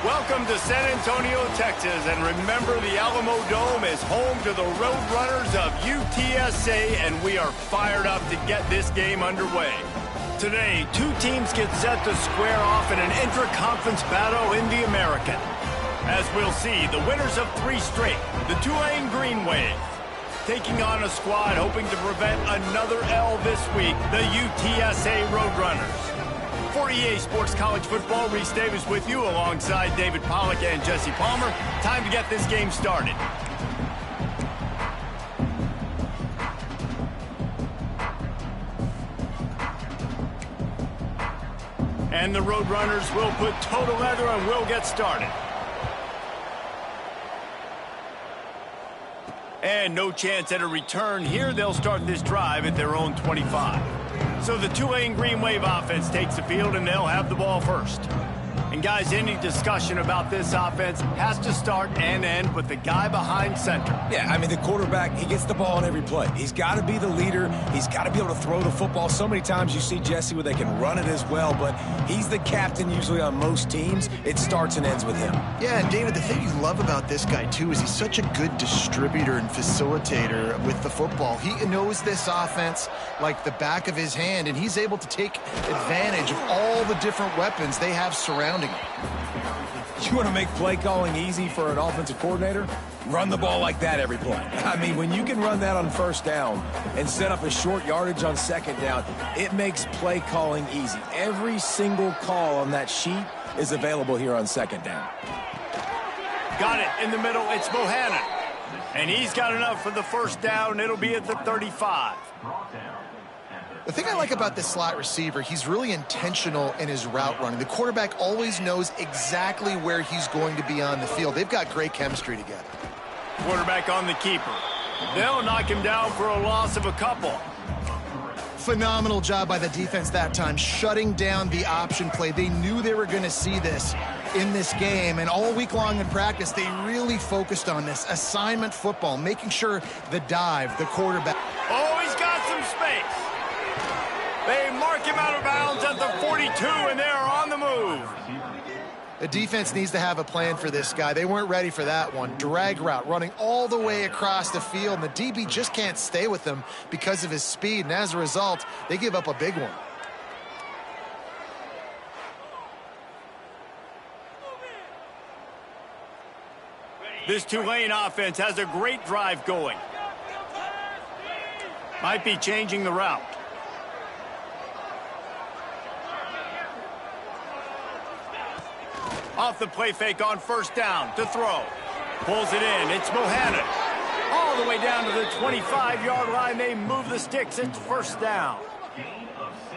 Welcome to San Antonio, Texas, and remember the Alamo Dome is home to the Roadrunners of UTSA, and we are fired up to get this game underway. Today, two teams get set to square off in an intra-conference battle in the American. As we'll see, the winners of 3 straight, the Tulane Green Wave, taking on a squad hoping to prevent another L this week, the UTSA Roadrunners. For EA Sports College Football, Reese Davis with you alongside David Pollack and Jesse Palmer. Time to get this game started. And the Roadrunners will put toe to leather and will get started. And no chance at a return here. They'll start this drive at their own 25. So the Tulane Green Wave offense takes the field, and they'll have the ball first. And guys, any discussion about this offense has to start and end with the guy behind center. Yeah, I mean, the quarterback, he gets the ball on every play. He's got to be the leader. He's got to be able to throw the football. So many times you see Jesse where they can run it as well, but he's the captain usually on most teams. It starts and ends with him. Yeah, and David, the thing you love about this guy, too, is he's such a good distributor and facilitator with the football. He knows this offense like the back of his hand, and he's able to take advantage of all the different weapons they have surrounding him. You want to make play calling easy for an offensive coordinator? Run the ball like that every play. I mean, when you can run that on first down and set up a short yardage on second down, it makes play calling easy. Every single call on that sheet is available here on second down. Got it in the middle. It's Bohannon. And he's got enough for the first down. It'll be at the 35. The thing I like about this slot receiver, he's really intentional in his route running. The quarterback always knows exactly where he's going to be on the field. They've got great chemistry together. Quarterback on the keeper. They'll knock him down for a loss of a couple. Phenomenal job by the defense that time, shutting down the option play. They knew they were going to see this in this game, and all week long in practice, they really focused on this assignment football, making sure the dive, the quarterback. Oh, he's got some space. They mark him out of bounds at the 42, and they're on the move. The defense needs to have a plan for this guy. They weren't ready for that one. Drag route, running all the way across the field, and the DB just can't stay with him because of his speed, and as a result, they give up a big one. This Tulane offense has a great drive going. Might be changing the route. Off the play fake on first down to throw. Pulls it in. It's Bohannon. All the way down to the 25-yard line. They move the sticks. It's first down.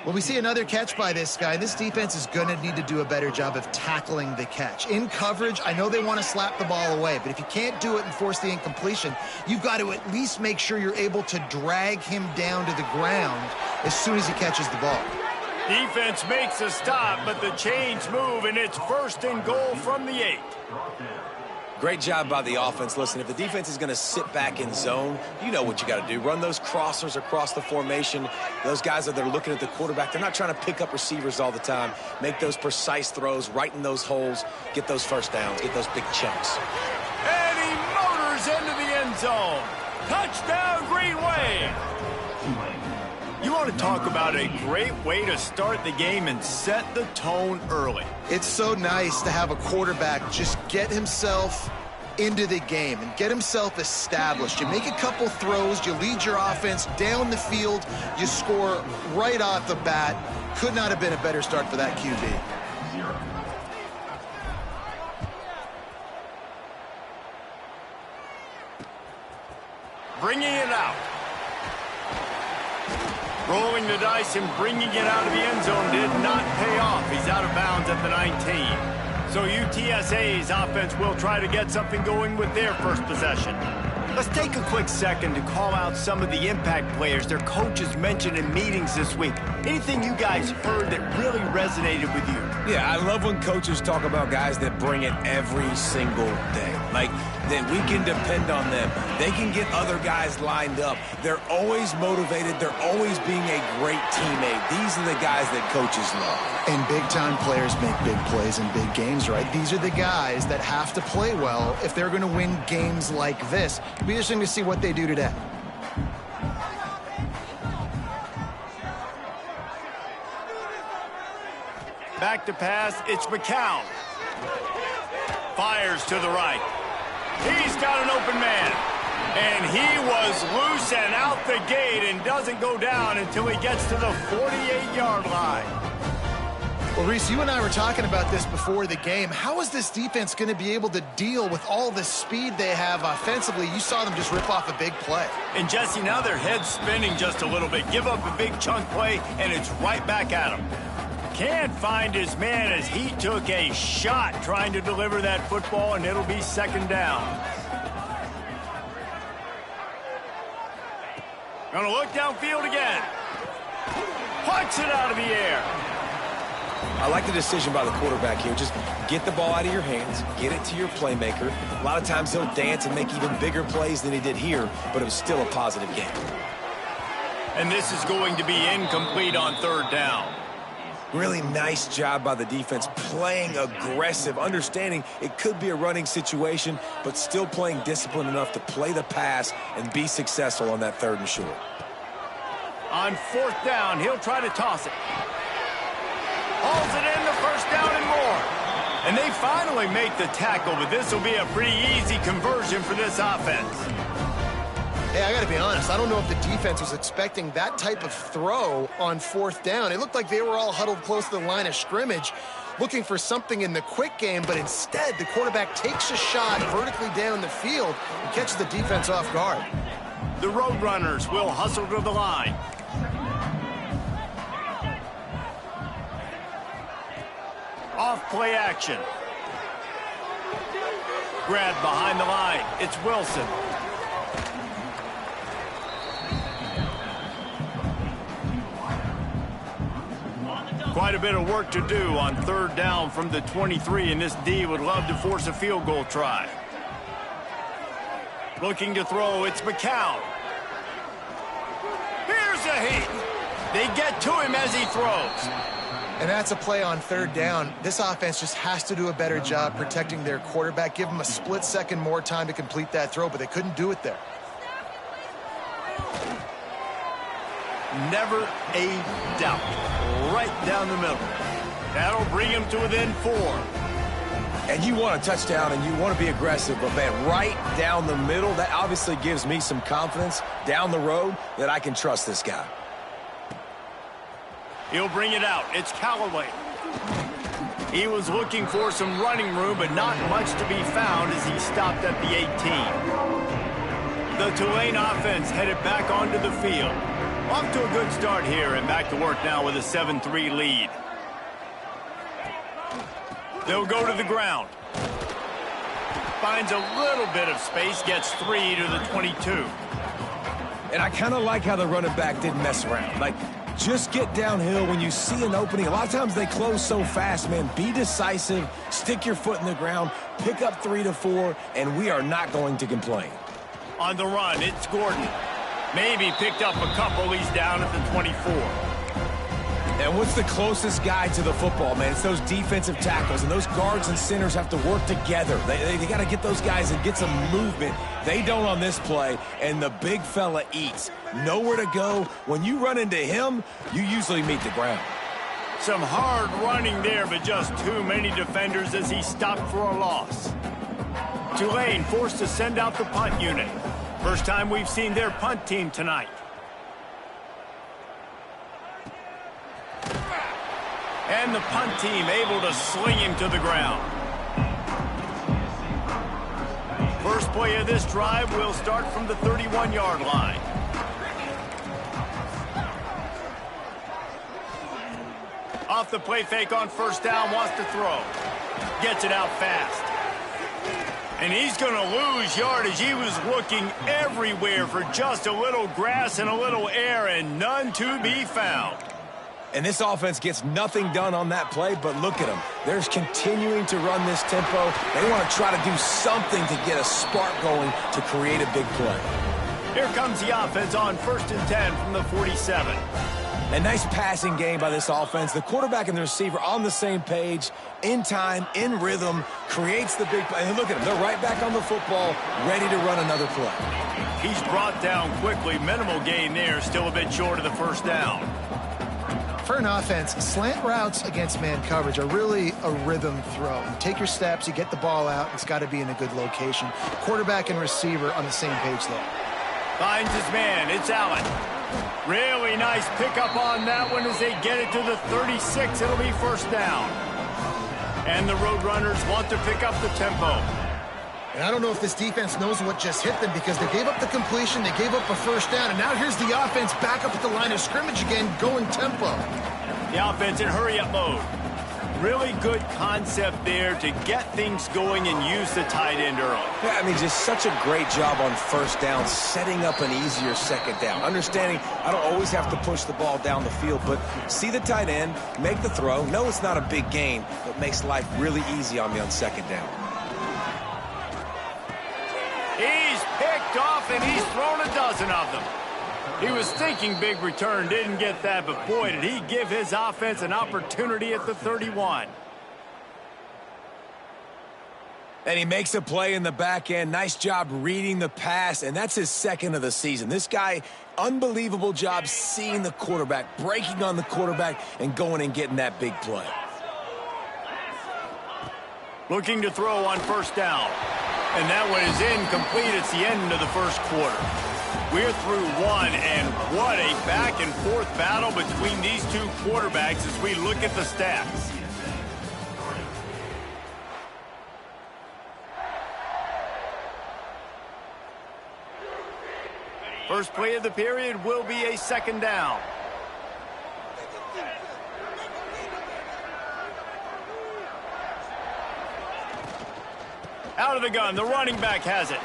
Well, we see another catch by this guy. This defense is going to need to do a better job of tackling the catch. In coverage, I know they want to slap the ball away, but if you can't do it and force the incompletion, you've got to at least make sure you're able to drag him down to the ground as soon as he catches the ball. Defense makes a stop, but the chains move, and it's first and goal from the 8. Great job by the offense. Listen, if the defense is going to sit back in zone, you know what you got to do. Run those crossers across the formation. Those guys that are looking at the quarterback, they're not trying to pick up receivers all the time. Make those precise throws, right in those holes, get those first downs, get those big chunks. And he motors into the end zone. Touchdown, Green Wave. You want to talk about a great way to start the game and set the tone early. It's so nice to have a quarterback just get himself into the game and get himself established. You make a couple throws, you lead your offense down the field, you score right off the bat. Could not have been a better start for that QB. Bringing it out. Rolling the dice and bringing it out of the end zone did not pay off. He's out of bounds at the 19. So UTSA's offense will try to get something going with their first possession. Let's take a quick second to call out some of the impact players their coaches mentioned in meetings this week. Anything you guys heard that really resonated with you? Yeah, I love when coaches talk about guys that bring it every single day. Like, that we can depend on them. They can get other guys lined up. They're always motivated. They're always being a great teammate. These are the guys that coaches love. And big-time players make big plays in big games, right? These are the guys that have to play well if they're going to win games like this. It'll be interesting to see what they do today. Back to pass, it's McCown. Fires to the right. He's got an open man. And he was loose and out the gate and doesn't go down until he gets to the 48-yard line. Well, Reese, you and I were talking about this before the game. How is this defense going to be able to deal with all the speed they have offensively? You saw them just rip off a big play. And, Jesse, now their head's spinning just a little bit. Give up a big chunk play, and it's right back at him. Can't find his man as he took a shot trying to deliver that football, and it'll be second down. Gonna look downfield again. Punts it out of the air. I like the decision by the quarterback here. Just get the ball out of your hands, get it to your playmaker. A lot of times he'll dance and make even bigger plays than he did here, but it was still a positive game. And this is going to be incomplete on third down. Really nice job by the defense, playing aggressive, understanding it could be a running situation, but still playing disciplined enough to play the pass and be successful on that third and short. On fourth down, he'll try to toss it. Hauls it in, the first down and more. And they finally make the tackle, but this will be a pretty easy conversion for this offense. Hey, I got to be honest. I don't know if the defense was expecting that type of throw on fourth down. It looked like they were all huddled close to the line of scrimmage, looking for something in the quick game, but instead the quarterback takes a shot vertically down the field and catches the defense off guard. The Roadrunners will hustle to the line. Off play action. Grabbed behind the line. It's Wilson. Quite a bit of work to do on third down from the 23, and this D would love to force a field goal try. Looking to throw, it's McCown. Here's a heat. They get to him as he throws. And that's a play on third down. This offense just has to do a better job protecting their quarterback. Give them a split second more time to complete that throw, but they couldn't do it there. Never a doubt. Right down the middle. That'll bring him to within 4. And you want a touchdown and you want to be aggressive, but man, right down the middle, that obviously gives me some confidence down the road that I can trust this guy. He'll bring it out. It's Callaway. He was looking for some running room, but not much to be found as he stopped at the 18. The Tulane offense headed back onto the field. Off to a good start here and back to work now with a 7-3 lead. They'll go to the ground. Finds a little bit of space, gets 3 to the 22. And I kind of like how the running back didn't mess around. Like, just get downhill when you see an opening. A lot of times they close so fast, man. Be decisive, stick your foot in the ground, pick up 3 to 4, and we are not going to complain. On the run, it's Gordon. Maybe picked up a couple. He's down at the 24. And what's the closest guy to the football, man? It's those defensive tackles, and those guards and centers have to work together. They got to get those guys and get some movement. They don't on this play, and the big fella eats. Nowhere to go. When you run into him, you usually meet the ground. Some hard running there, but just too many defenders as he stopped for a loss. Tulane forced to send out the punt unit. First time we've seen their punt team tonight. And the punt team able to sling him to the ground. First play of this drive will start from the 31-yard line. Off the play fake on first down, wants to throw. Gets it out fast. And he's going to lose yardage. He was looking everywhere for just a little grass and a little air, and none to be found. And this offense gets nothing done on that play, but look at them. They're continuing to run this tempo. They want to try to do something to get a spark going to create a big play. Here comes the offense on 1st and 10 from the 47. A nice passing game by this offense. The quarterback and the receiver on the same page, in time, in rhythm, creates the big play. And look at them. They're right back on the football, ready to run another play. He's brought down quickly. Minimal gain there, still a bit short of the first down. For an offense, slant routes against man coverage are really a rhythm throw. You take your steps, you get the ball out, it's got to be in a good location. Quarterback and receiver on the same page there. Finds his man, it's Allen. Really nice pickup on that one as they get it to the 36. It'll be first down. And the Roadrunners want to pick up the tempo. And I don't know if this defense knows what just hit them because they gave up the completion, they gave up a first down, and now here's the offense back up at the line of scrimmage again, going tempo. The offense in hurry-up mode. Really good concept there to get things going and use the tight end early. Yeah, I mean, just such a great job on first down, setting up an easier second down. Understanding I don't always have to push the ball down the field, but see the tight end, make the throw. No, it's not a big gain, but makes life really easy on me on second down. He's picked off, and he's thrown a dozen of them. He was thinking big return, didn't get that, but boy, did he give his offense an opportunity at the 31. And he makes a play in the back end. Nice job reading the pass, and that's his second of the season. This guy, unbelievable job seeing the quarterback, breaking on the quarterback, and going and getting that big play. Looking to throw on first down. And that one is incomplete. It's the end of the first quarter. We're through one, and what a back-and-forth battle between these two quarterbacks as we look at the stats. First play of the period will be a second down. Out of the gun, the running back has it.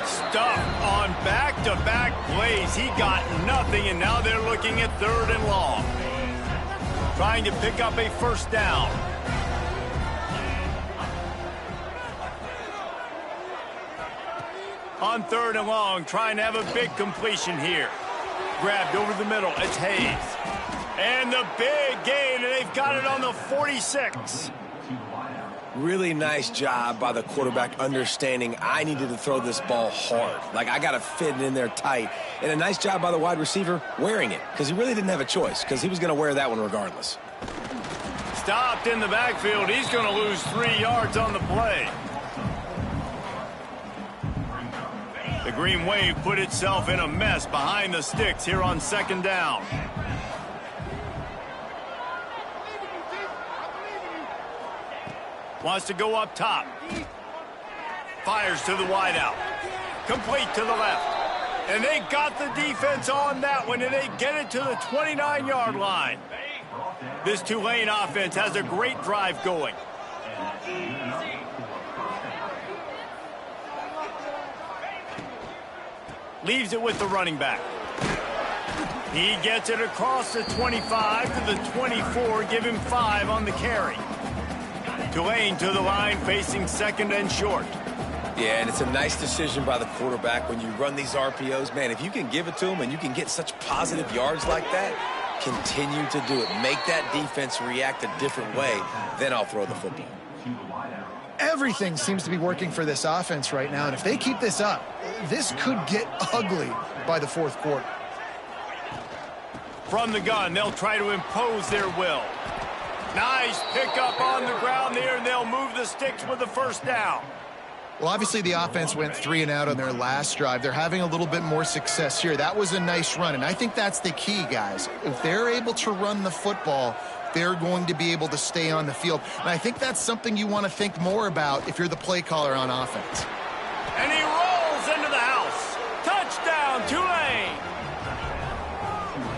Stuffed on back-to-back plays. He got nothing, and now they're looking at 3rd and long. Trying to pick up a first down. On 3rd and long, trying to have a big completion here. Grabbed over the middle, it's Hayes. And the big gain, and they've got it on the 46. Really nice job by the quarterback understanding I needed to throw this ball hard. Like, I got to fit it in there tight. And a nice job by the wide receiver wearing it because he really didn't have a choice because he was going to wear that one regardless. Stopped in the backfield. He's going to lose 3 yards on the play. The Green Wave put itself in a mess behind the sticks here on second down. Wants to go up top. Fires to the wideout. Complete to the left. And they got the defense on that one, and they get it to the 29-yard line. This Tulane offense has a great drive going. Leaves it with the running back. He gets it across the 25 to the 24, give him 5 on the carry. Tulane to the line, facing second and short. Yeah, and it's a nice decision by the quarterback when you run these RPOs. Man, if you can give it to him and you can get such positive yards like that, continue to do it. Make that defense react a different way, then I'll throw the football. Everything seems to be working for this offense right now, and if they keep this up, this could get ugly by the 4th quarter. From the gun, they'll try to impose their will. Nice pickup on the ground there, and they'll move the sticks with the first down. Well, obviously the offense went 3 and out on their last drive. They're having a little bit more success here. That was a nice run, and I think that's the key, guys. If they're able to run the football, they're going to be able to stay on the field. And I think that's something you want to think more about if you're the play caller on offense. And he rolls into the house. Touchdown, Tulane!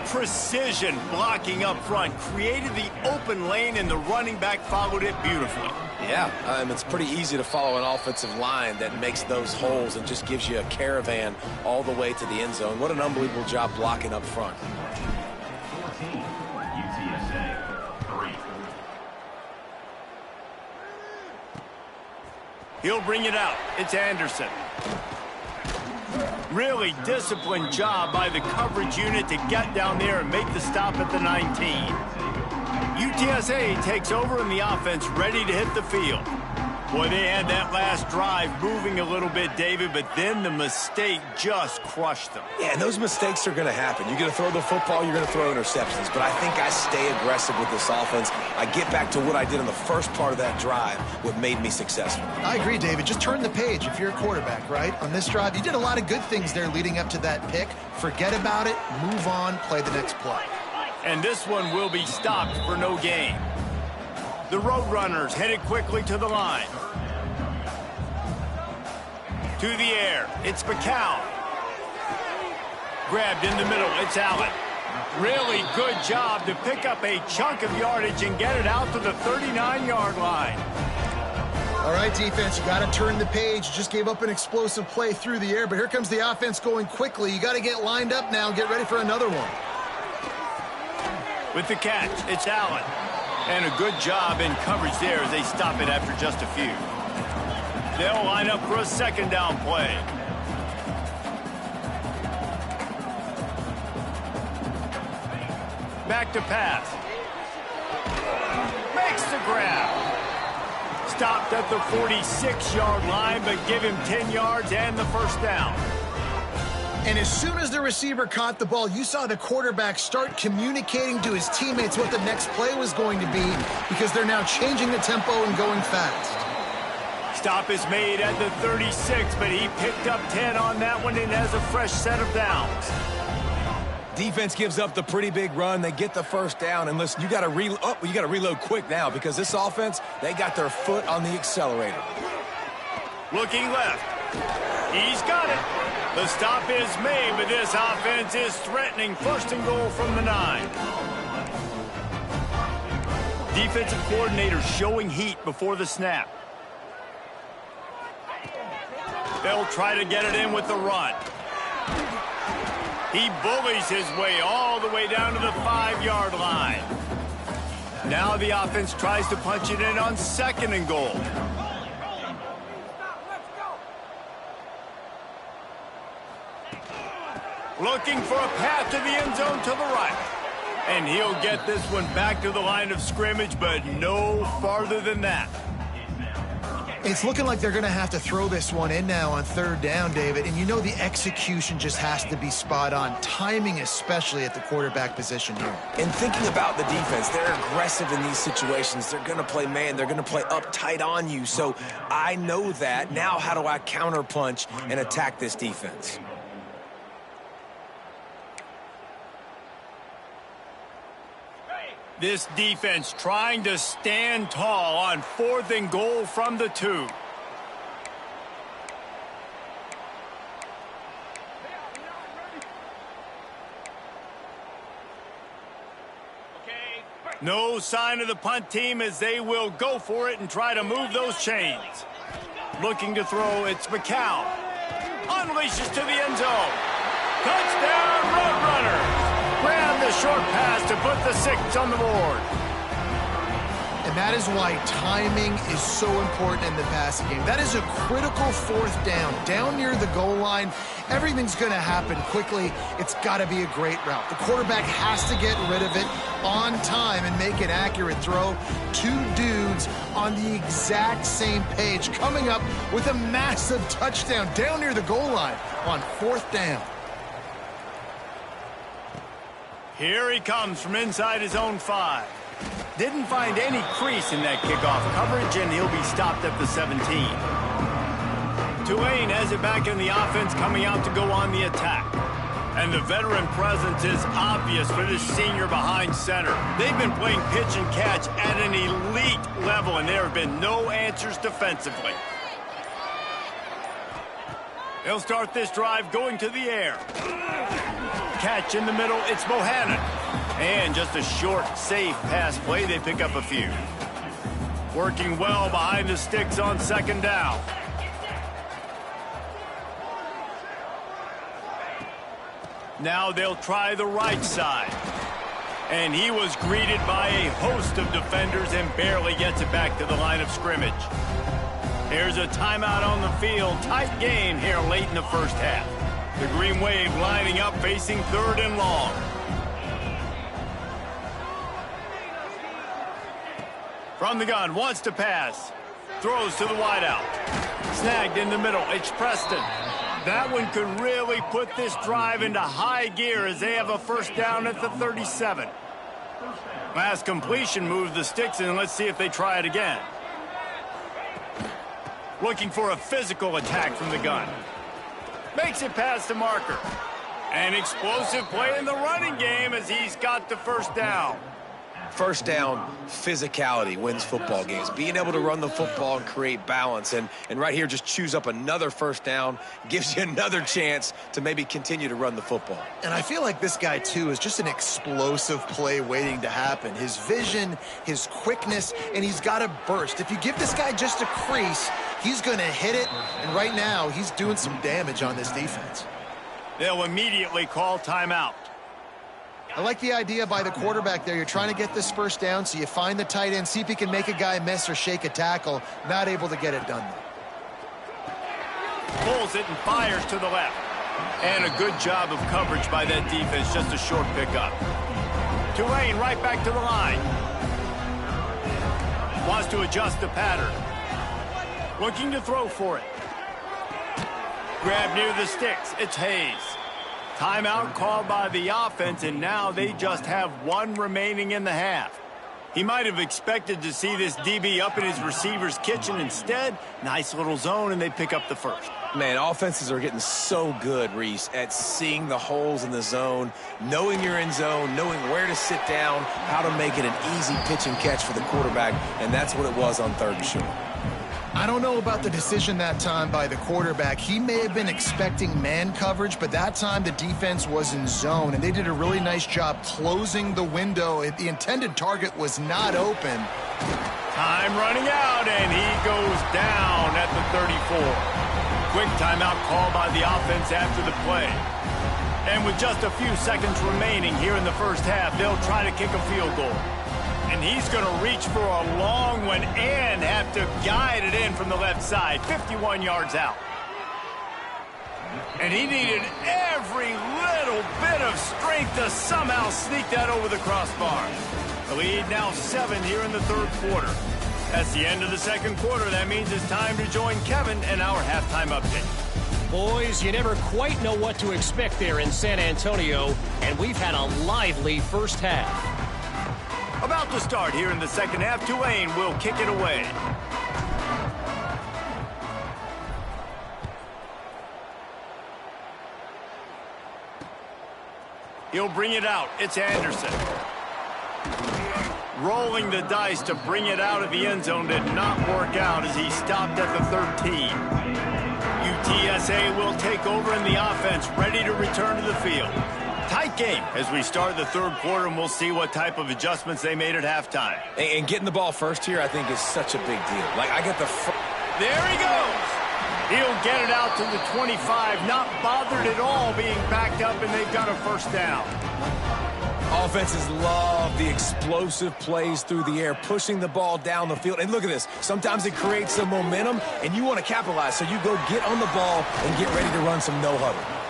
Precision blocking up front, created the open lane, and the running back followed it beautifully. Yeah, it's pretty easy to follow an offensive line that makes those holes and just gives you a caravan all the way to the end zone. What an unbelievable job blocking up front. 14, UTSA. He'll bring it out. It's Anderson. Really disciplined job by the coverage unit to get down there and make the stop at the 19. UTSA takes over in the offense, ready to hit the field. Boy, they had that last drive moving a little bit, David, but then the mistake just crushed them. Yeah, and those mistakes are going to happen. You're going to throw the football, you're going to throw interceptions. But I think I stay aggressive with this offense. I get back to what I did in the first part of that drive, what made me successful. I agree, David. Just turn the page if you're a quarterback, right? On this drive, you did a lot of good things there leading up to that pick. Forget about it, move on, play the next play. And this one will be stopped for no gain. The Roadrunners headed quickly to the line. To the air, it's McCown. Grabbed in the middle, it's Allen. Really good job to pick up a chunk of yardage and get it out to the 39-yard line. All right, defense, you got to turn the page. You just gave up an explosive play through the air, but here comes the offense going quickly. You got to get lined up now and get ready for another one. With the catch, it's Allen. And a good job in coverage there as they stop it after just a few. They'll line up for a second down play. Back to pass. Makes the grab. Stopped at the 46-yard line, but give him 10 yards and the first down. And as soon as the receiver caught the ball, you saw the quarterback start communicating to his teammates what the next play was going to be because they're now changing the tempo and going fast. Stop is made at the 36, but he picked up 10 on that one and has a fresh set of downs. Defense gives up the pretty big run. They get the first down, and listen, you got to reload quick now because this offense, they got their foot on the accelerator. Looking left. He's got it. The stop is made, but this offense is threatening first and goal from the 9. Defensive coordinator showing heat before the snap. They'll try to get it in with the run. He bullies his way all the way down to the 5-yard line. Now the offense tries to punch it in on second and goal. Looking for a path to the end zone to the right. And he'll get this one back to the line of scrimmage, but no farther than that. It's looking like they're going to have to throw this one in now on third down, David. And you know the execution just has to be spot on. Timing, especially at the quarterback position here. And thinking about the defense, they're aggressive in these situations. They're going to play man. They're going to play uptight on you. So I know that. Now how do I counterpunch and attack this defense? This defense trying to stand tall on fourth and goal from the 2. No sign of the punt team as they will go for it and try to move those chains. Looking to throw, it's McCown. Unleashes to the end zone. Touchdown, Roadrunners. Grab the short pass to put the 6 on the board. And that is why timing is so important in the passing game. That is a critical fourth down. Down near the goal line, everything's going to happen quickly. It's got to be a great route. The quarterback has to get rid of it on time and make an accurate throw. 2 dudes on the exact same page coming up with a massive touchdown down near the goal line on fourth down. Here he comes from inside his own 5. Didn't find any crease in that kickoff coverage, and he'll be stopped at the 17. Tulane has it back in the offense, coming out to go on the attack. And the veteran presence is obvious for this senior behind center. They've been playing pitch and catch at an elite level, and there have been no answers defensively. They'll start this drive going to the air. Catch in the middle, it's Bohannon. And just a short, safe pass play, they pick up a few. Working well behind the sticks on second down. Now they'll try the right side. And he was greeted by a host of defenders and barely gets it back to the line of scrimmage. Here's a timeout on the field. Tight game here late in the first half. The Green Wave lining up facing 3rd and long. From the gun, wants to pass. Throws to the wideout. Snagged in the middle. It's Preston. That one could really put this drive into high gear as they have a first down at the 37. Last completion moved the sticks in. Let's see if they try it again. Looking for a physical attack from the gun. Makes it past the marker. An explosive play in the running game as he's got the first down. First down, physicality wins football games. Being able to run the football and create balance. And right here, just choose up another first down, gives you another chance to maybe continue to run the football. And I feel like this guy, too, is just an explosive play waiting to happen. His vision, his quickness, and he's got a burst. If you give this guy just a crease, he's going to hit it. And right now, he's doing some damage on this defense. They'll immediately call timeout. I like the idea by the quarterback there. You're trying to get this first down, so you find the tight end, see if he can make a guy miss or shake a tackle. Not able to get it done, though. Pulls it and fires to the left. And a good job of coverage by that defense. Just a short pickup. Tulane right back to the line. Wants to adjust the pattern. Looking to throw for it. Grab near the sticks. It's Hayes. Timeout called by the offense, and now they just have one remaining in the half. He might have expected to see this DB up in his receiver's kitchen. Instead, nice little zone, and they pick up the first. Man, offenses are getting so good, Reese, at seeing the holes in the zone, knowing you're in zone, knowing where to sit down, how to make it an easy pitch and catch for the quarterback, and that's what it was on 3rd and short. I don't know about the decision that time by the quarterback. He may have been expecting man coverage, but that time the defense was in zone, and they did a really nice job closing the window. The intended target was not open. Time running out, and he goes down at the 34. Quick timeout call by the offense after the play. And with just a few seconds remaining here in the first half, they'll try to kick a field goal. And he's going to reach for a long one and have to guide it in from the left side, 51 yards out. And he needed every little bit of strength to somehow sneak that over the crossbar. The lead now 7 here in the 3rd quarter. That's the end of the 2nd quarter. That means it's time to join Kevin and our halftime update. Boys, you never quite know what to expect there in San Antonio, and we've had a lively first half. About to start here in the 2nd half, Tulane will kick it away. He'll bring it out. It's Anderson. Rolling the dice to bring it out of the end zone did not work out as he stopped at the 13. UTSA will take over in the offense, ready to return to the field. Tight game as we start the 3rd quarter, and we'll see what type of adjustments they made at halftime. And getting the ball first here, I think, is such a big deal. Like, I get the... There he goes. He'll get it out to the 25, not bothered at all being backed up, and they've got a first down. Offenses love the explosive plays through the air, pushing the ball down the field. And look at this. Sometimes it creates some momentum, and you want to capitalize. So you go get on the ball and get ready to run some no-huddle.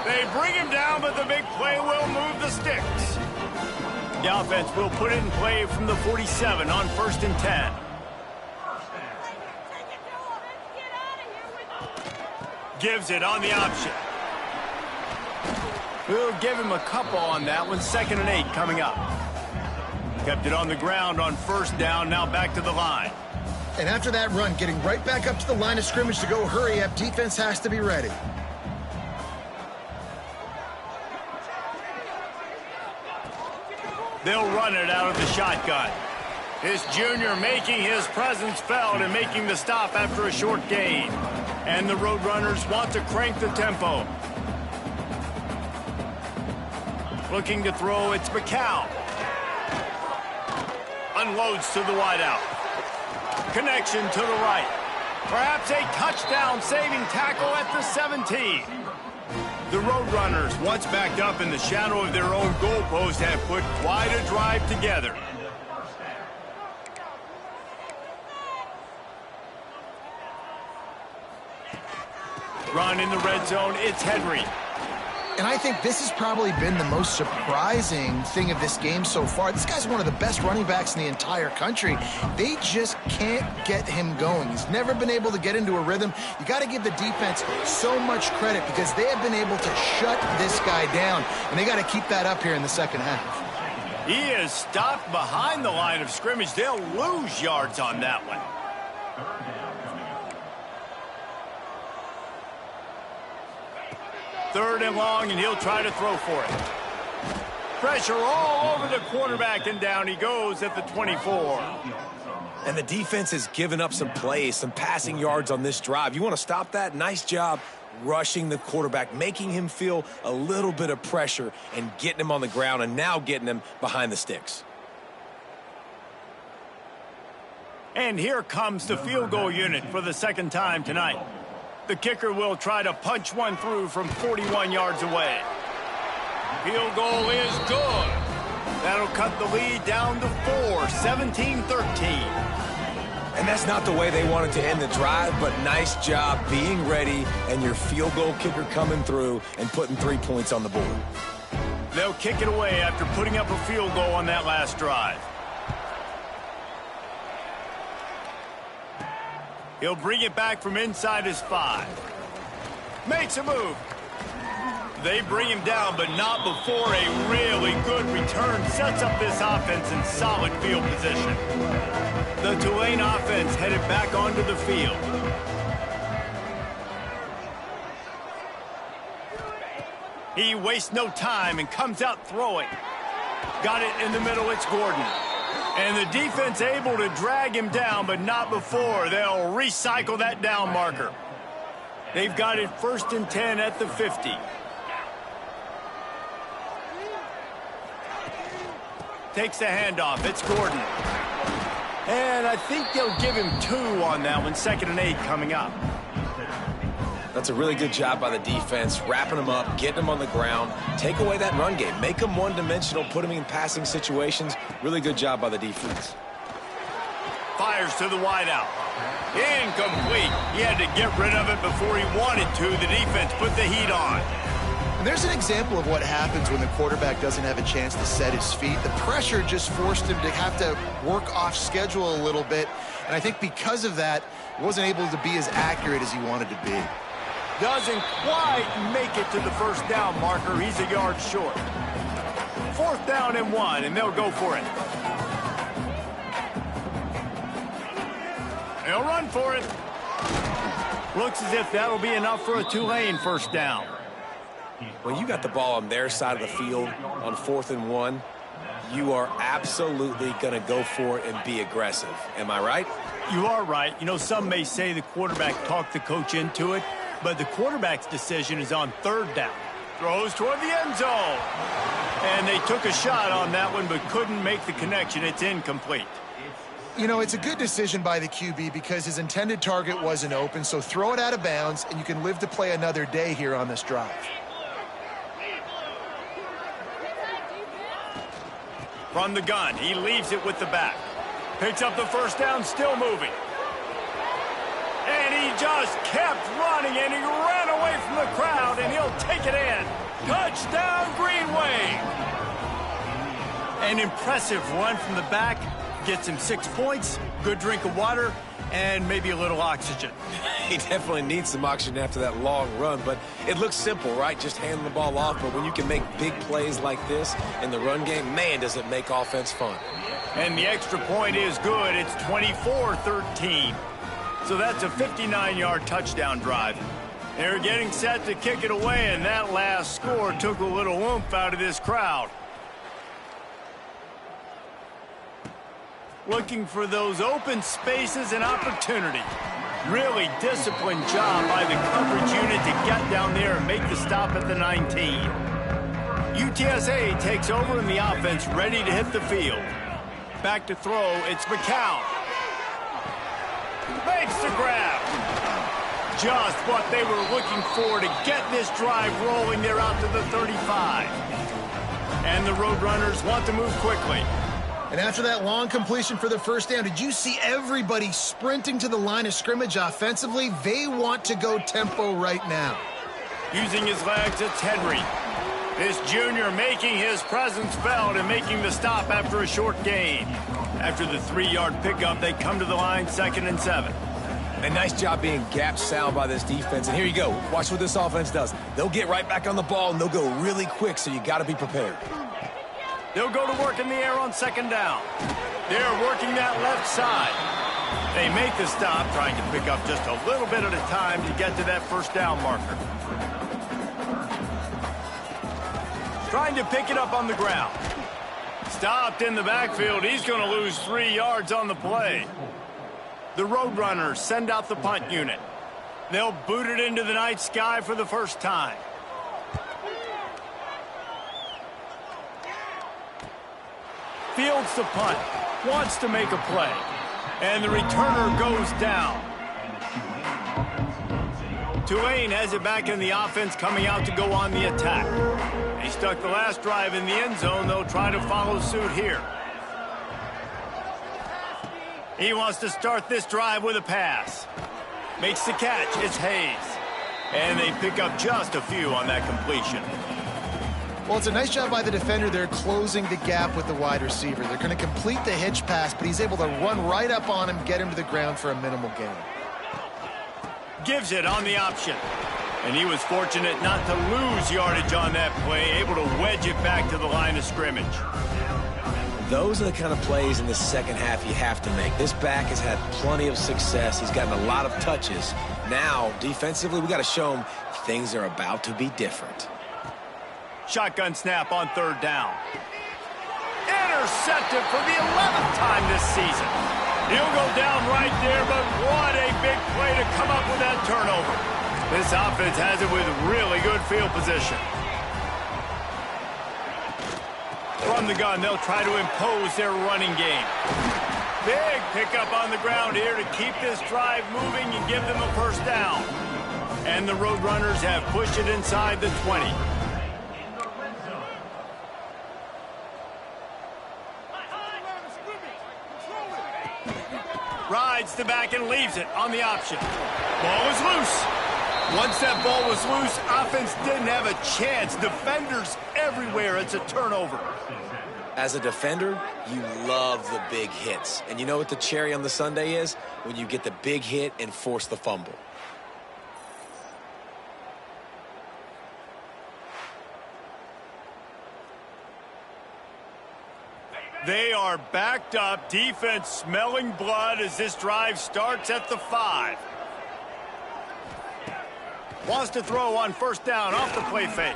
They bring him down, but the big play will move the sticks. The offense will put it in play from the 47 on 1st and 10. Gives it on the option. We'll give him a couple on that one. 2nd and 8 coming up. Kept it on the ground on 1st down, now back to the line. And after that run, getting right back up to the line of scrimmage to go hurry up, defense has to be ready. They'll run it out of the shotgun. This junior making his presence felt and making the stop after a short gain. And the Roadrunners want to crank the tempo. Looking to throw, it's McCown. Unloads to the wideout. Connection to the right. Perhaps a touchdown-saving tackle at the 17. The Roadrunners, once backed up in the shadow of their own goalpost, have put quite a drive together. Run in the red zone, it's Henry. And I think this has probably been the most surprising thing of this game so far. This guy's one of the best running backs in the entire country. They just can't get him going. He's never been able to get into a rhythm. You got to give the defense so much credit because they have been able to shut this guy down, and they got to keep that up here in the second half. He is stopped behind the line of scrimmage. They'll lose yards on that one. Third and long, and he'll try to throw for it. Pressure all over the quarterback, and down he goes at the 24. And the defense has given up some plays, some passing yards on this drive. You want to stop that? Nice job rushing the quarterback, making him feel a little bit of pressure and getting him on the ground and now getting him behind the sticks. And here comes the field goal unit for the second time tonight. The kicker will try to punch one through from 41 yards away. Field goal is good. That'll cut the lead down to 4, 17-13. And that's not the way they wanted to end the drive, but nice job being ready and your field goal kicker coming through and putting 3 points on the board. They'll kick it away after putting up a field goal on that last drive. He'll bring it back from inside his 5. Makes a move. They bring him down, but not before a really good return sets up this offense in solid field position. The Tulane offense headed back onto the field. He wastes no time and comes out throwing. Got it in the middle, it's Gordon. And the defense able to drag him down, but not before. They'll recycle that down marker. They've got it 1st and 10 at the 50. Takes the handoff. It's Gordon. And I think they'll give him 2 on that one. 2nd and 8 coming up. That's a really good job by the defense, wrapping them up, getting them on the ground, take away that run game, make them one-dimensional, put them in passing situations. Really good job by the defense. Fires to the wideout. Incomplete. He had to get rid of it before he wanted to. The defense put the heat on. And there's an example of what happens when the quarterback doesn't have a chance to set his feet. The pressure just forced him to have to work off schedule a little bit. And I think because of that, he wasn't able to be as accurate as he wanted to be. Doesn't quite make it to the 1st down marker. He's a yard short. 4th down and 1, and they'll go for it. They'll run for it. Looks as if that'll be enough for a Tulane 1st down. When you got the ball on their side of the field on 4th and 1, you are absolutely going to go for it and be aggressive. Am I right? You are right. You know, some may say the quarterback talked the coach into it, but the quarterback's decision is on 3rd down. Throws toward the end zone. And they took a shot on that one, but couldn't make the connection. It's incomplete. You know, it's a good decision by the QB because his intended target wasn't open, so throw it out of bounds, and you can live to play another day here on this drive. From the gun, he leaves it with the back. Picks up the 1st down, still moving. And he just kept running, and he ran away from the crowd, and he'll take it in. Touchdown, Green Wave! An impressive run from the back. Gets him 6 points, good drink of water, and maybe a little oxygen. He definitely needs some oxygen after that long run, but it looks simple, right? Just handing the ball off, but when you can make big plays like this in the run game, man, does it make offense fun. And the extra point is good. It's 24-13. So that's a 59-yard touchdown drive. They're getting set to kick it away, and that last score took a little oomph out of this crowd. Looking for those open spaces and opportunity. Really disciplined job by the coverage unit to get down there and make the stop at the 19. UTSA takes over in the offense, ready to hit the field. Back to throw, it's McCown. Makes the grab. Just what they were looking for to get this drive rolling. They're out to the 35. And the Roadrunners want to move quickly. And after that long completion for the first down, did you see everybody sprinting to the line of scrimmage offensively? They want to go tempo right now. Using his legs, it's Henry. This junior making his presence felt and making the stop after a short gain. After the 3-yard pickup, they come to the line 2nd and 7. A nice job being gap sound by this defense. And here you go. Watch what this offense does. They'll get right back on the ball, and they'll go really quick, so you got to be prepared. They'll go to work in the air on 2nd down. They're working that left side. They make the stop, trying to pick up just a little bit at a time to get to that first down marker. Trying to pick it up on the ground. Stopped in the backfield. He's going to lose 3 yards on the play. The Roadrunners send out the punt unit. They'll boot it into the night sky for the first time. Fields the punt. Wants to make a play. And the returner goes down. Tulane has it back in the offense, coming out to go on the attack. They stuck the last drive in the end zone. They'll try to follow suit here. He wants to start this drive with a pass. Makes the catch. It's Hayes. And they pick up just a few on that completion. Well, it's a nice job by the defender there closing the gap with the wide receiver. They're going to complete the hitch pass, but he's able to run right up on him, get him to the ground for a minimal gain. Gives it on the option. And he was fortunate not to lose yardage on that play, able to wedge it back to the line of scrimmage. Those are the kind of plays in the second half you have to make. This back has had plenty of success. He's gotten a lot of touches. Now, defensively, we got to show him things are about to be different. Shotgun snap on 3rd down. Intercepted for the 11th time this season. He'll go down right there, but what a big play to come up with that turnover. This offense has it with really good field position. From the gun, they'll try to impose their running game. Big pickup on the ground here to keep this drive moving and give them a first down. And the Roadrunners have pushed it inside the 20. Rides the back and leaves it on the option. Ball is loose. Once that ball was loose, offense didn't have a chance. Defenders everywhere. It's a turnover. As a defender, you love the big hits. And you know what the cherry on the sundae is? When you get the big hit and force the fumble. They are backed up. Defense smelling blood as this drive starts at the 5. Wants to throw on 1st down off the play fake.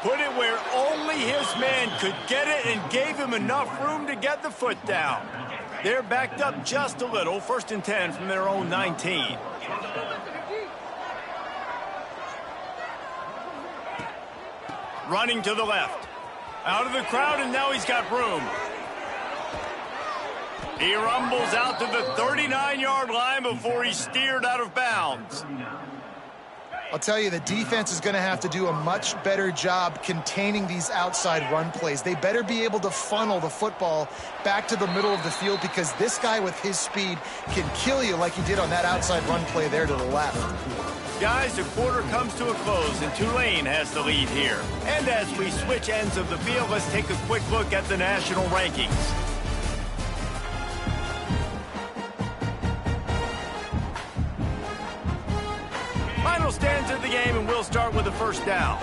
Put it where only his man could get it and gave him enough room to get the foot down. They're backed up just a little. 1st and 10 from their own 19. Running to the left. Out of the crowd, and now he's got room. He rumbles out to the 39-yard line before he's steered out of bounds. I'll tell you, the defense is going to have to do a much better job containing these outside run plays. They better be able to funnel the football back to the middle of the field, because this guy with his speed can kill you like he did on that outside run play there to the left. Guys, the quarter comes to a close, and Tulane has the lead here. And as we switch ends of the field, let's take a quick look at the national rankings. Final stands of the game, and we'll start with the first down.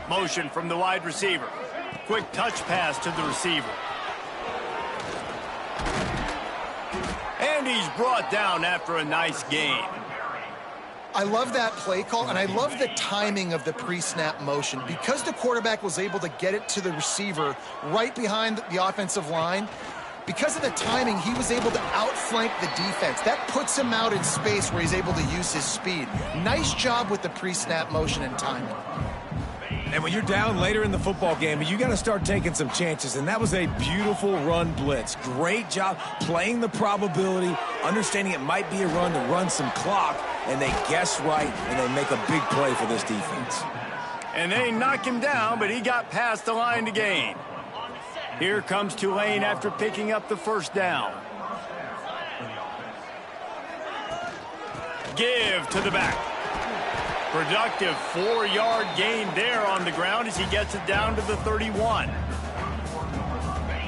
Motion from the wide receiver. Quick touch pass to the receiver. And he's brought down after a nice gain. I love that play call, and I love the timing of the pre-snap motion. Because the quarterback was able to get it to the receiver right behind the offensive line, because of the timing, he was able to outflank the defense. That puts him out in space where he's able to use his speed. Nice job with the pre-snap motion and timing. And when you're down later in the football game, you got to start taking some chances. And that was a beautiful run blitz. Great job playing the probability, understanding it might be a run to run some clock, and they guess right, and they make a big play for this defense. And they knock him down, but he got past the line to gain. Here comes Tulane after picking up the first down. Give to the back. Productive 4-yard gain there on the ground as he gets it down to the 31.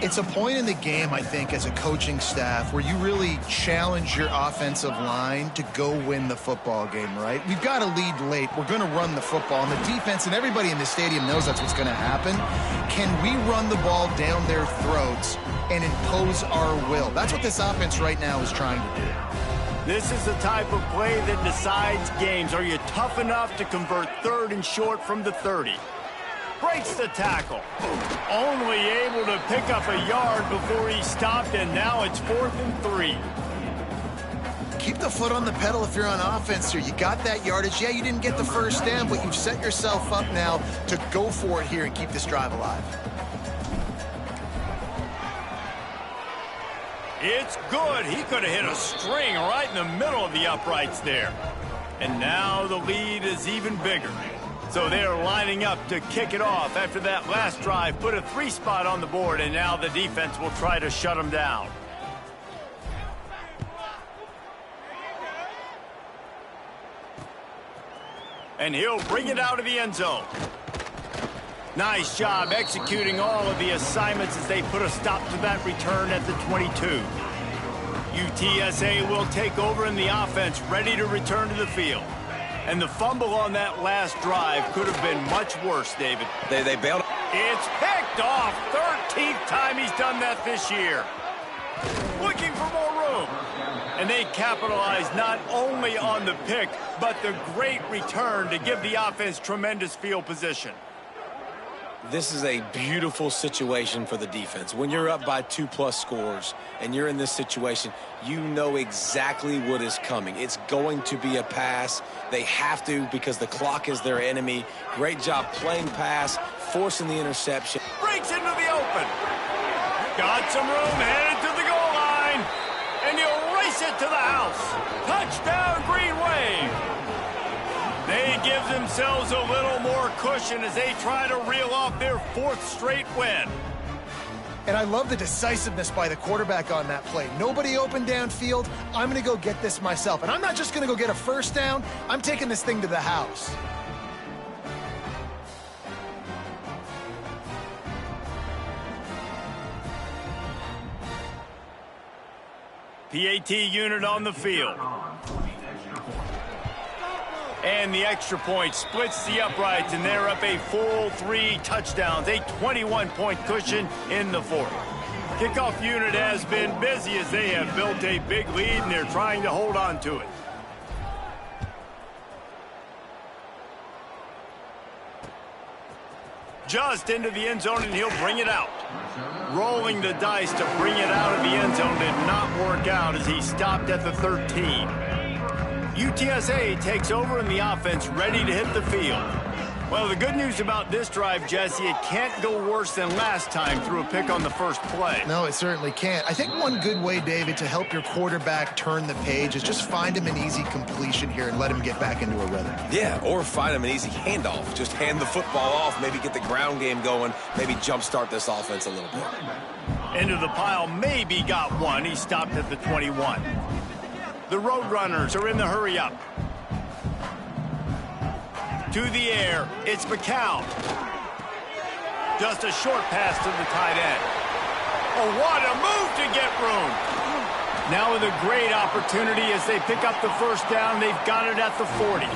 It's a point in the game, I think, as a coaching staff where you really challenge your offensive line to go win the football game, right? We've got to lead late. We're going to run the football. And the defense and everybody in the stadium knows that's what's going to happen. Can we run the ball down their throats and impose our will? That's what this offense right now is trying to do. This is the type of play that decides games. Are you tough enough to convert 3rd and short from the 30? Breaks the tackle. Only able to pick up a yard before he stopped, and now it's 4th and 3. Keep the foot on the pedal if you're on offense here. You got that yardage. Yeah, you didn't get the first down, but you've set yourself up now to go for it here and keep this drive alive. It's good. He could have hit a string right in the middle of the uprights there. And now the lead is even bigger. So they're lining up to kick it off after that last drive. Put a 3 spot on the board, and now the defense will try to shut them down. And he'll bring it out of the end zone. Nice job executing all of the assignments as they put a stop to that return at the 22. UTSA will take over in the offense, ready to return to the field. And the fumble on that last drive could have been much worse, David. They bailed. It's picked off. 13th time he's done that this year. Looking for more room. And they capitalize not only on the pick, but the great return to give the offense tremendous field position. This is a beautiful situation for the defense. When you're up by 2+ scores and you're in this situation, you know exactly what is coming. It's going to be a pass. They have to because the clock is their enemy. Great job playing pass, forcing the interception. Breaks into the open. Got some room, headed to the goal line. And he'll race it to the house. Touchdown, Green Wave. They give themselves a little more cushion as they try to reel off their 4th straight win. And I love the decisiveness by the quarterback on that play. Nobody open downfield. I'm going to go get this myself. And I'm not just going to go get a first down. I'm taking this thing to the house. PAT unit on the field. And the extra point splits the uprights, and they're up a full 3 touchdowns, a 21-point cushion in the 4th. Kickoff unit has been busy as they have built a big lead, and they're trying to hold on to it. Just into the end zone, and he'll bring it out. Rolling the dice to bring it out of the end zone did not work out as he stopped at the 13. UTSA takes over in the offense, ready to hit the field. Well, the good news about this drive, Jesse, it can't go worse than last time through a pick on the first play. No, it certainly can't. I think one good way, David, to help your quarterback turn the page is just find him an easy completion here and let him get back into a rhythm. Yeah, or find him an easy handoff. Just hand the football off, maybe get the ground game going, maybe jumpstart this offense a little bit. Into the pile, maybe got one. He stopped at the 21. The Roadrunners are in the hurry-up. To the air, it's McCown. Just a short pass to the tight end. Oh, what a move to get room. Now with a great opportunity as they pick up the first down, they've got it at the 40.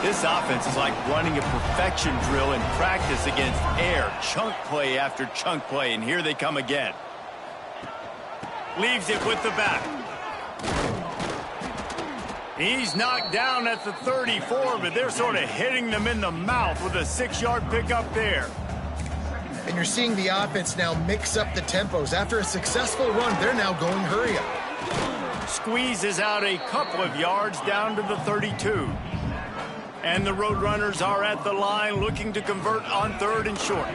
This offense is like running a perfection drill in practice against air, chunk play after chunk play, and here they come again. Leaves it with the back. He's knocked down at the 34, but they're sort of hitting them in the mouth with a 6-yard pickup there. And you're seeing the offense now mix up the tempos. After a successful run, they're now going hurry up. Squeezes out a couple of yards down to the 32. And the Roadrunners are at the line looking to convert on 3rd and short.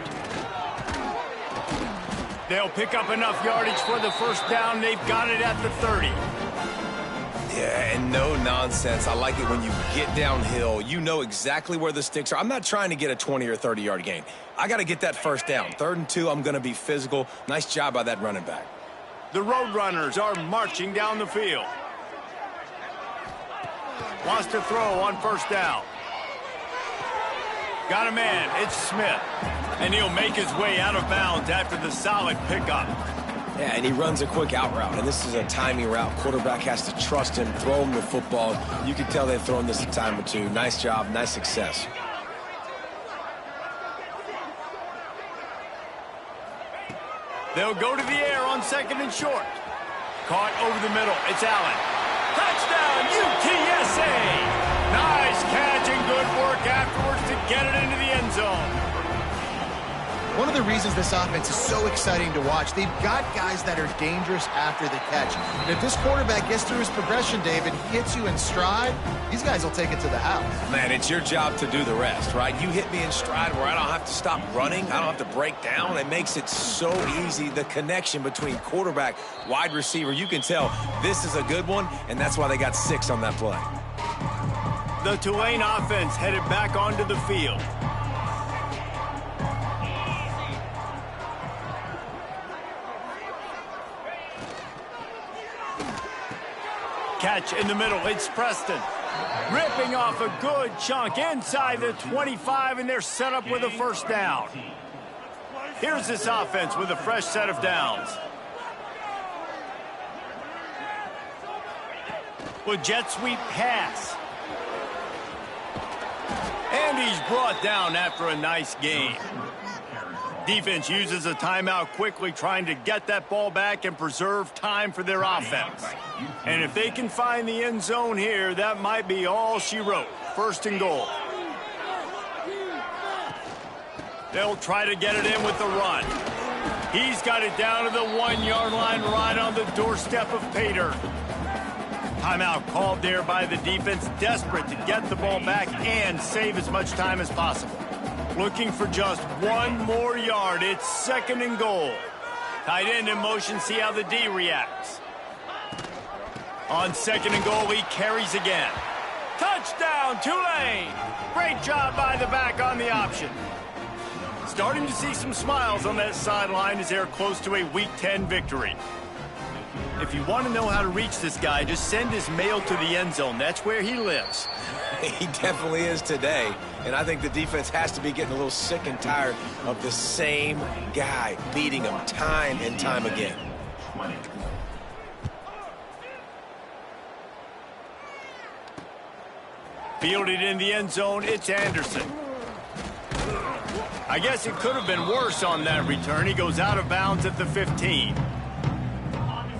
They'll pick up enough yardage for the first down. They've got it at the 30. Yeah, and no nonsense. I like it when you get downhill. You know exactly where the sticks are. I'm not trying to get a 20 or 30-yard gain. I got to get that first down. 3rd and 2, I'm going to be physical. Nice job by that running back. The Roadrunners are marching down the field. Wants to throw on 1st down. Got a man. It's Smith. And he'll make his way out of bounds after the solid pickup. Yeah, and he runs a quick out route, and this is a timing route. Quarterback has to trust him, throw him the football. You can tell they've thrown this a time or two. Nice job, nice success. They'll go to the air on 2nd and short. Caught over the middle. It's Allen. Touchdown, UTSA! Nice catch and good work afterwards to get it into the end zone. One of the reasons this offense is so exciting to watch, they've got guys that are dangerous after the catch. And if this quarterback gets through his progression, David, hits you in stride, these guys will take it to the house. Man, it's your job to do the rest, right? You hit me in stride where I don't have to stop running. I don't have to break down. It makes it so easy, the connection between quarterback, wide receiver. You can tell this is a good one, and that's why they got 6 on that play. The Tulane offense headed back onto the field. Catch in the middle, it's Preston. Ripping off a good chunk inside the 25, and they're set up with a 1st down. Here's this offense with a fresh set of downs. With jet sweep pass. And he's brought down after a nice gain. Defense uses a timeout quickly, trying to get that ball back and preserve time for their offense. And if they can find the end zone here, that might be all she wrote. 1st and goal. They'll try to get it in with the run. He's got it down to the 1-yard line, right on the doorstep of Pater. Timeout called there by the defense, desperate to get the ball back and save as much time as possible. Looking for just 1 more yard. It's 2nd and goal. Tight end in motion, see how the D reacts. On 2nd and goal, he carries again. Touchdown, Tulane! Great job by the back on the option. Starting to see some smiles on that sideline as they're close to a Week 10 victory. If you want to know how to reach this guy, just send his mail to the end zone. That's where he lives. He definitely is today. And I think the defense has to be getting a little sick and tired of the same guy beating them time and time again. Fielded in the end zone, it's Anderson. I guess it could have been worse on that return. He goes out of bounds at the 15.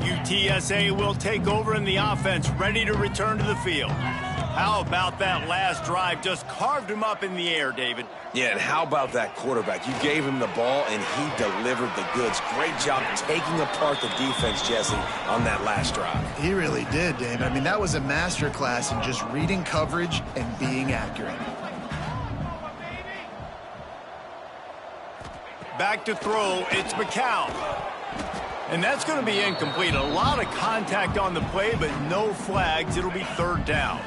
UTSA will take over in the offense, ready to return to the field. How about that last drive? Just carved him up in the air, David. Yeah, and how about that quarterback? You gave him the ball, and he delivered the goods. Great job taking apart the defense, Jesse, on that last drive. He really did, Dave. I mean, that was a masterclass in just reading coverage and being accurate. Back to throw, it's McCown. And that's going to be incomplete. A lot of contact on the play, but no flags. It'll be 3rd down.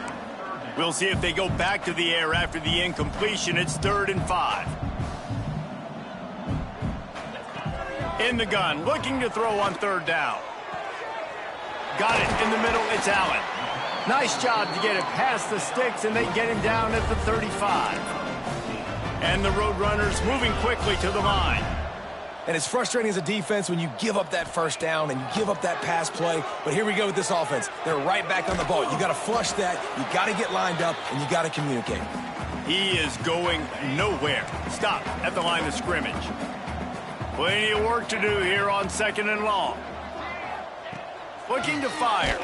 We'll see if they go back to the air after the incompletion. It's 3rd and 5. In the gun, looking to throw on 3rd down. Got it in the middle, it's Allen. Nice job to get it past the sticks, and they get him down at the 35. And the Roadrunners moving quickly to the line. And it's frustrating as a defense when you give up that 1st down and you give up that pass play. But here we go with this offense. They're right back on the ball. You got to flush that. You got to get lined up, and you got to communicate. He is going nowhere. Stop at the line of scrimmage. Plenty of work to do here on 2nd and long. Looking to fire.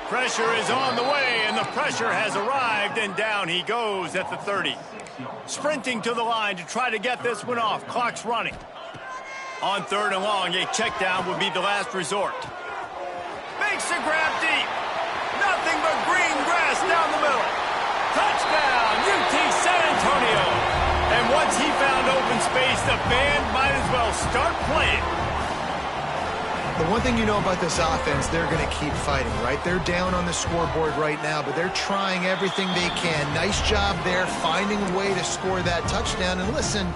Pressure is on the way, and the pressure has arrived, and down he goes at the 30. Sprinting to the line to try to get this one off. Clock's running. On 3rd and long, a check down would be the last resort. Makes a grab deep. Nothing but green grass down the middle. Touchdown, UT San Antonio. And once he found open space, the band might as well start playing. The one thing you know about this offense, they're going to keep fighting, right? They're down on the scoreboard right now, but they're trying everything they can. Nice job there, finding a way to score that touchdown. And listen,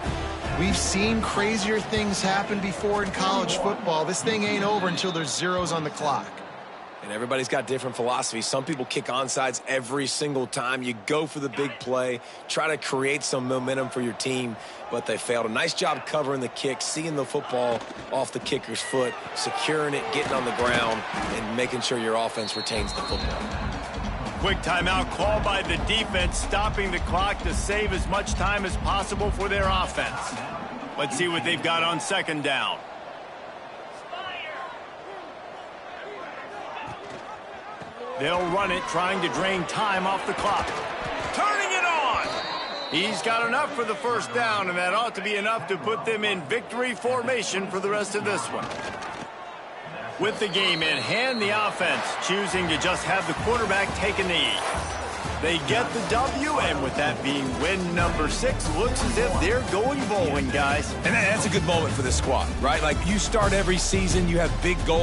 we've seen crazier things happen before in college football. This thing ain't over until there's zeros on the clock. And everybody's got different philosophies. Some people kick onside every single time. You go for the big play, try to create some momentum for your team, but they failed. A nice job covering the kick, seeing the football off the kicker's foot, securing it, getting on the ground, and making sure your offense retains the football. Quick timeout called by the defense, stopping the clock to save as much time as possible for their offense. Let's see what they've got on second down. They'll run it, trying to drain time off the clock. Turning it on! He's got enough for the first down, and that ought to be enough to put them in victory formation for the rest of this one. With the game in hand, the offense choosing to just have the quarterback take a knee. They get the W, and with that being win number 6, looks as if they're going bowling, guys. And that's a good moment for this squad, right? Like, you start every season, you have big goals.